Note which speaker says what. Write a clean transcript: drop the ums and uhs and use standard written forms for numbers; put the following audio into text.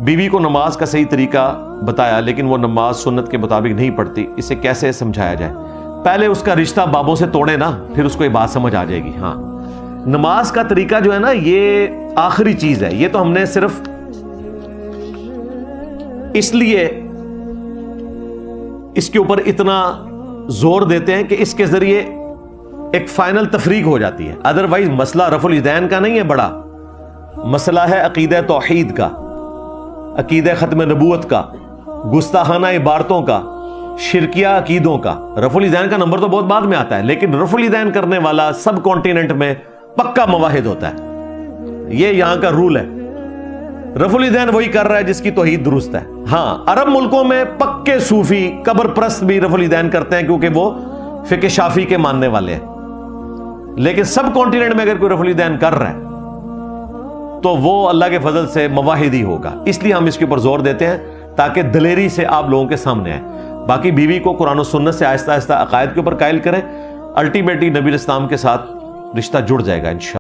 Speaker 1: بیوی کو نماز کا صحیح طریقہ بتایا لیکن وہ نماز سنت کے مطابق نہیں پڑھتی، اسے کیسے سمجھایا جائے؟ پہلے اس کا رشتہ بابوں سے توڑے نا، پھر اس کو یہ بات سمجھ آ جائے گی۔ ہاں، نماز کا طریقہ جو ہے نا یہ آخری چیز ہے، یہ تو ہم نے صرف اس لیے اس کے اوپر اتنا زور دیتے ہیں کہ اس کے ذریعے ایک فائنل تفریق ہو جاتی ہے، ادروائز مسئلہ رفع الیدین کا نہیں ہے، بڑا مسئلہ ہے عقیدہ توحید کا، عقیدہ ختم نبوت کا، گستاخانہ عبارتوں کا، شرکیہ عقیدوں کا۔ رفع الیدین کا نمبر تو بہت بعد میں آتا ہے، لیکن رفع الیدین کرنے والا سب کانٹیننٹ میں پکا موحد ہوتا ہے، یہ یہاں کا رول ہے۔ رفع الیدین وہی کر رہا ہے جس کی توحید درست ہے۔ ہاں، عرب ملکوں میں پکے صوفی قبر پرست بھی رفع الیدین کرتے ہیں کیونکہ وہ فقہ شافعی کے ماننے والے ہیں، لیکن سب کانٹیننٹ میں اگر کوئی رفع الیدین کر رہا ہے تو وہ اللہ کے فضل سے موحد ہی ہوگا۔ اس لیے ہم اس کے اوپر زور دیتے ہیں تاکہ دلیری سے آپ لوگوں کے سامنے آئے۔ باقی بیوی کو قرآن و سنت سے آہستہ آہستہ عقائد کے اوپر قائل کریں، الٹیمیٹلی نبی اسلام کے ساتھ رشتہ جڑ جائے گا انشاءاللہ۔